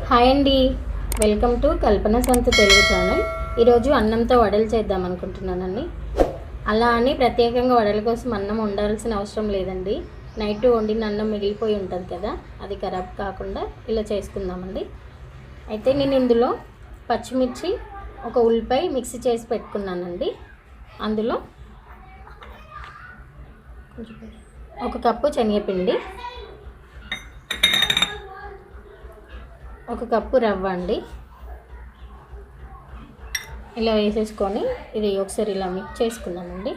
Hi అండి, welcome to కల్పన సొంత Telugu channel. ఈరోజు అన్నంతో వడలు చేద్దాం అనుకుంటున్నానండి. అలా అని ప్రత్యేకంగా వడల కోసం అన్నం వండాల్సిన అవసరం లేదండి. నైట్ వండిన అన్నం మిగిలిపోయి ఉంటుంది కదా, అది ఖరాబ్ కాకుండా ఇలా చేసుకుందామండి. అయితే నేను ఇందులో పచ్చిమిర్చి, ఒక ఉల్లిపాయ మిక్సీ చేసి పెట్టుకున్నానండి. అందులో ఒక కప్పు శనగపిండి, ఒక కప్పు రవ్వ అండి. ఇలా వేసేసుకొని ఇది ఒకసారి ఇలా మిక్స్ చేసుకున్నానండి.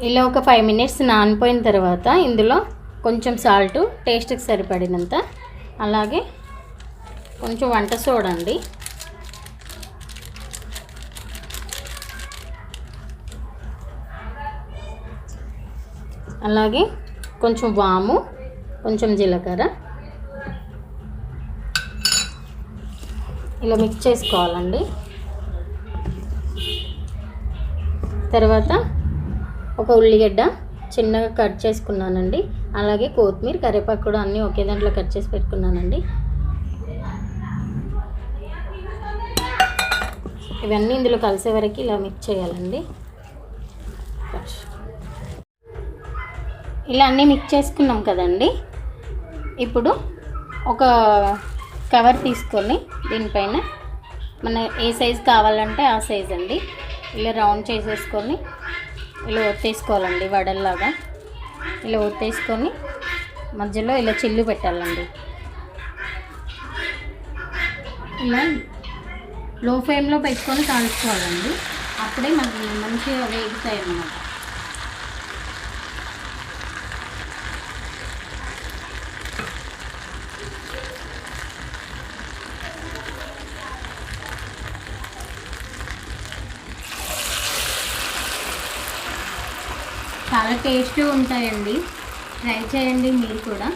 ఇలా ఒక 5 మినిట్స్ నానిపోయిన తర్వాత ఇందులో కొంచెం సాల్ట్, టేస్ట్కి సరిపడినంత, అలాగే కొంచెం వంట సోడా అండి, అలాగే కొంచెం వాము, కొంచెం జీలకర్ర ఇలా మిక్స్ చేసుకోవాలండి. తర్వాత ఒక ఉల్లిగడ్డ చిన్నగా కట్ చేసుకున్నానండి. అలాగే కొత్తిమీర, కరివేపాకు కూడా అన్నీ ఒకే దాంట్లో కట్ చేసి పెట్టుకున్నానండి. ఇవన్నీ ఇందులో కలిసే వరకు ఇలా మిక్స్ చేయాలండి. ఇలా అన్నీ మిక్స్ చేసుకున్నాం కదండి. ఇప్పుడు ఒక కవర్ తీసుకొని దీనిపైన మన ఏ సైజు కావాలంటే ఆ సైజ్ అండి ఇలా రౌండ్ చేసేసుకొని ఇలా ఒత్తేసుకోవాలండి. వడల్లాగా ఇలా ఒత్తేసుకొని మధ్యలో ఇలా చిల్లు పెట్టాలండి. ఇలా లో ఫ్లేమ్లో పెట్టుకొని కాల్చుకోవాలండి. అప్పుడే మనకి మంచిగా వేగుతాయి అన్నమాట. చాలా టేస్ట్గా ఉంటాయండి, ట్రై చేయండి మీరు కూడా.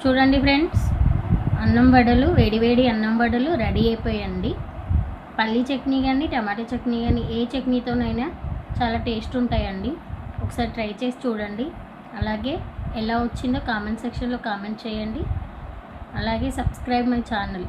చూడండి ఫ్రెండ్స్, అన్నం వడలు, వేడివేడి అన్నం వడలు రెడీ అయిపోయాయండి. పల్లీ చట్నీ కానీ, టమాటా చట్నీ కానీ, ఏ చట్నీతోనైనా చాలా టేస్ట్ ఉంటాయండి. ఒకసారి ట్రై చేసి చూడండి. అలాగే ఎలా వచ్చిందో కామెంట్ సెక్షన్లో కామెంట్ చేయండి. అలాగే సబ్స్క్రైబ్ మై ఛానల్.